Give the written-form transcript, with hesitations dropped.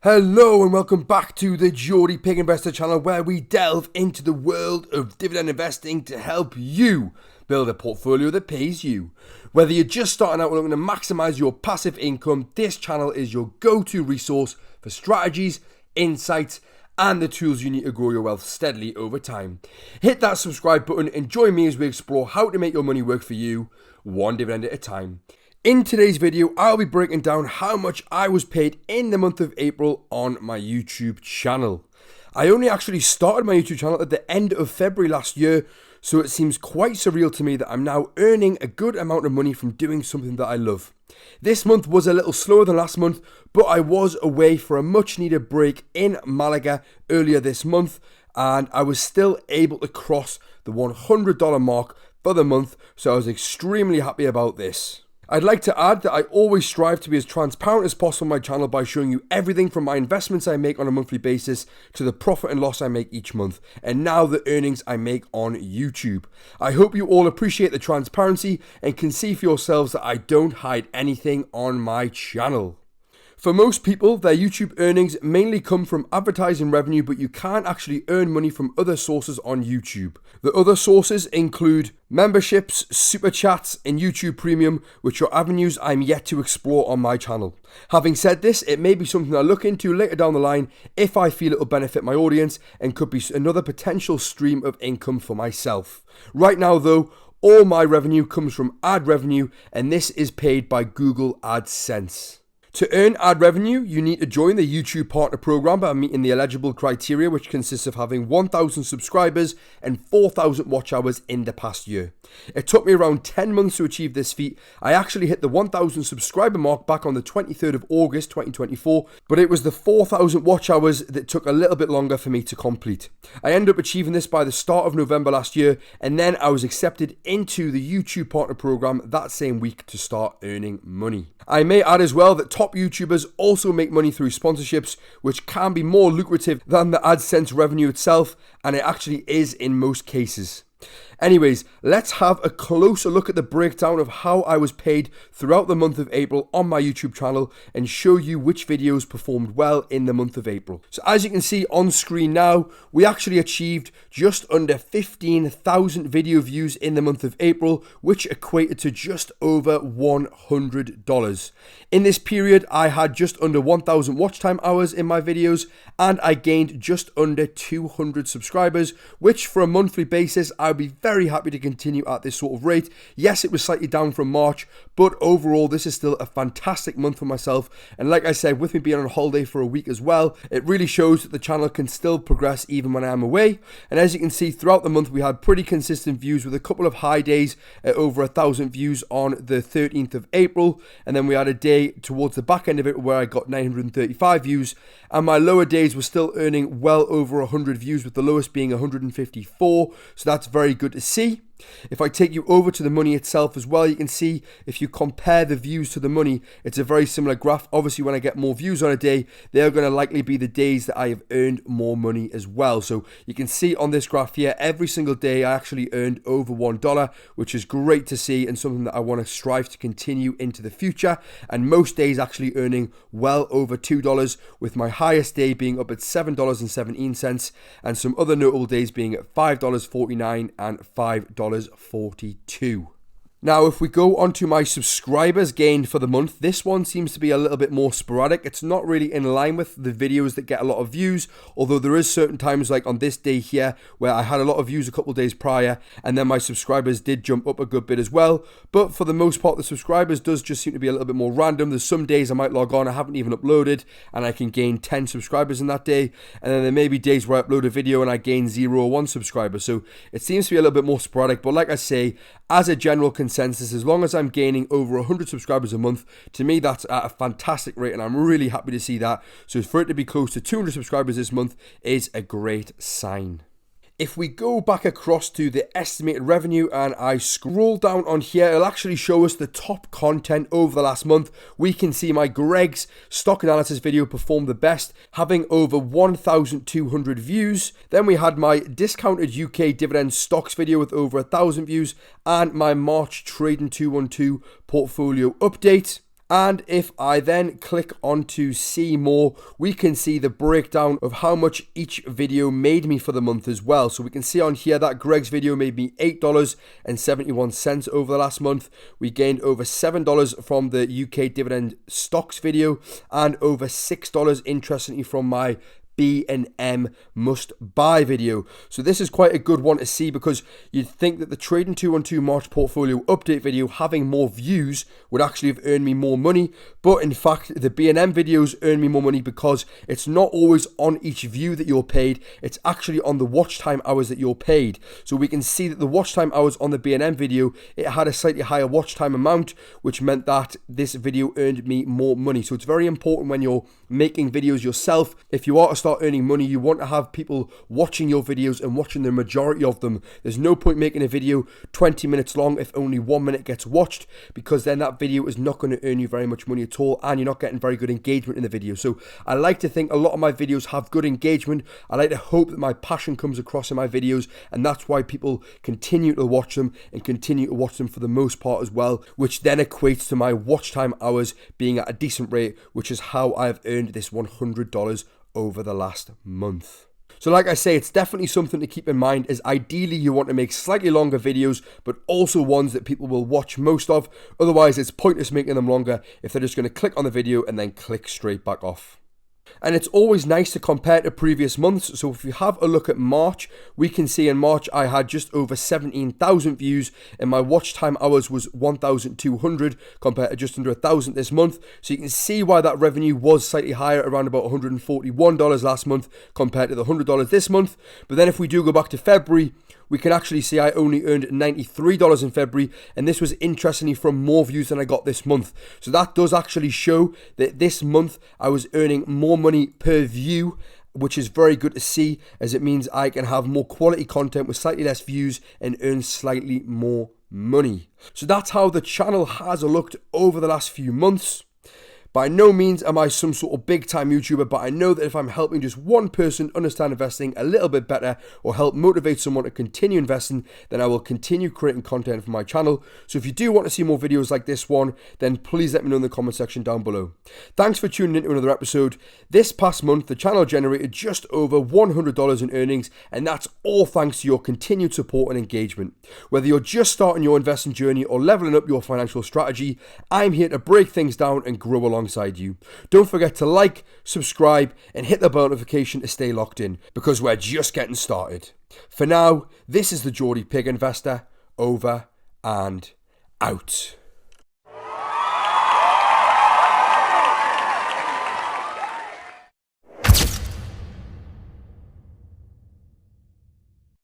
Hello and welcome back to the Geordie Pig Investor channel, where we delve into the world of dividend investing to help you build a portfolio that pays you. Whether you're just starting out or looking to maximize your passive income, this channel is your go-to resource for strategies, insights, and the tools you need to grow your wealth steadily over time. Hit that subscribe button and join me as we explore how to make your money work for you, one dividend at a time. In today's video, I'll be breaking down how much I was paid in the month of April on my YouTube channel. I only actually started my YouTube channel at the end of February last year, so it seems quite surreal to me that I'm now earning a good amount of money from doing something that I love. This month was a little slower than last month, but I was away for a much needed break in Malaga earlier this month, and I was still able to cross the $100 mark for the month, so I was extremely happy about this. I'd like to add that I always strive to be as transparent as possible on my channel by showing you everything from my investments I make on a monthly basis to the profit and loss I make each month, and now the earnings I make on YouTube. I hope you all appreciate the transparency and can see for yourselves that I don't hide anything on my channel. For most people, their YouTube earnings mainly come from advertising revenue, but you can actually earn money from other sources on YouTube. The other sources include memberships, super chats, and YouTube Premium, which are avenues I'm yet to explore on my channel. Having said this, it may be something I look into later down the line if I feel it will benefit my audience and could be another potential stream of income for myself. Right now though, all my revenue comes from ad revenue, and this is paid by Google AdSense. To earn ad revenue, you need to join the YouTube Partner Program by meeting the eligible criteria, which consists of having 1,000 subscribers and 4,000 watch hours in the past year. It took me around 10 months to achieve this feat. I actually hit the 1,000 subscriber mark back on the 23rd of August 2024, but it was the 4,000 watch hours that took a little bit longer for me to complete. I ended up achieving this by the start of November last year, and then I was accepted into the YouTube Partner Program that same week to start earning money. I may add as well that top YouTubers also make money through sponsorships, which can be more lucrative than the AdSense revenue itself, and it actually is in most cases. Anyways, let's have a closer look at the breakdown of how I was paid throughout the month of April on my YouTube channel and show you which videos performed well in the month of April. So as you can see on screen now, we actually achieved just under 15,000 video views in the month of April, which equated to just over $100. In this period, I had just under 1,000 watch time hours in my videos, and I gained just under 200 subscribers, which for a monthly basis, I would be very happy to continue at this sort of rate. Yes, it was slightly down from March, but overall this is still a fantastic month for myself, and like I said, with me being on holiday for a week as well, it really shows that the channel can still progress even when I am away. And as you can see, throughout the month we had pretty consistent views with a couple of high days at over 1,000 views on the 13th of April, and then we had a day towards the back end of it where I got 935 views, and my lower days were still earning well over 100 views, with the lowest being 154, so that's very good to see. If I take you over to the money itself as well, you can see if you compare the views to the money, it's a very similar graph. Obviously, when I get more views on a day, they're going to likely be the days that I have earned more money as well. So you can see on this graph here, every single day I actually earned over $1, which is great to see and something that I want to strive to continue into the future. And most days actually earning well over $2, with my highest day being up at $7.17 and some other notable days being at $5.49 and $5.42. Now, if we go on to my subscribers gained for the month, this one seems to be a little bit more sporadic. It's not really in line with the videos that get a lot of views, although there is certain times like on this day here where I had a lot of views a couple of days prior, and then my subscribers did jump up a good bit as well. But for the most part, the subscribers does just seem to be a little bit more random. There's some days I might log on, I haven't even uploaded, and I can gain 10 subscribers in that day, and then there may be days where I upload a video and I gain 0 or 1 subscriber. So it seems to be a little bit more sporadic, but like I say, as a general consensus, as long as I'm gaining over 100 subscribers a month, to me that's at a fantastic rate, and I'm really happy to see that. So for it to be close to 200 subscribers this month is a great sign. If we go back across to the estimated revenue and I scroll down on here, it'll actually show us the top content over the last month. We can see my Greg's stock analysis video performed the best, having over 1,200 views. Then we had my discounted UK dividend stocks video with over 1,000 views, and my March Trading 212 portfolio update. And if I then click on to see more, we can see the breakdown of how much each video made me for the month as well. So we can see on here that Greg's video made me $8.71 over the last month. We gained over $7 from the UK dividend stocks video and over $6 interestingly from my B&M must buy video. So this is quite a good one to see, because you'd think that the Trading 212 March portfolio update video having more views would actually have earned me more money, but in fact the B&M videos earn me more money because it's not always on each view that you're paid, it's actually on the watch time hours that you're paid. So we can see that the watch time hours on the B&M video, it had a slightly higher watch time amount, which meant that this video earned me more money. So it's very important when you're making videos yourself, if you are to start earning money, you want to have people watching your videos and watching the majority of them. There's no point making a video 20 minutes long if only 1 minute gets watched, because then that video is not going to earn you very much money at all, and you're not getting very good engagement in the video. So I like to think a lot of my videos have good engagement. I like to hope that my passion comes across in my videos, and that's why people continue to watch them and continue to watch them for the most part as well, which then equates to my watch time hours being at a decent rate, which is how I've earned this $100 over the last month. So like I say, it's definitely something to keep in mind, is ideally you want to make slightly longer videos, but also ones that people will watch most of. Otherwise, it's pointless making them longer if they're just going to click on the video and then click straight back off. And it's always nice to compare to previous months. So if you have a look at March, we can see in March I had just over 17,000 views and my watch time hours was 1,200 compared to just under 1,000 this month. So you can see why that revenue was slightly higher, around about $141 last month compared to the $100 this month. But then if we do go back to February, we can actually see I only earned $93 in February, and this was interestingly from more views than I got this month. So that does actually show that this month I was earning more money per view, which is very good to see, as it means I can have more quality content with slightly less views and earn slightly more money. So that's how the channel has looked over the last few months. By no means am I some sort of big time YouTuber, but I know that if I'm helping just one person understand investing a little bit better or help motivate someone to continue investing, then I will continue creating content for my channel. So if you do want to see more videos like this one, then please let me know in the comment section down below. Thanks for tuning in to another episode. This past month, the channel generated just over $100 in earnings, and that's all thanks to your continued support and engagement. Whether you're just starting your investing journey or leveling up your financial strategy, I'm here to break things down and grow alongside you. Don't forget to like, subscribe, and hit the bell notification to stay locked in, because we're just getting started. For now, this is the Geordie Pig Investor, over and out.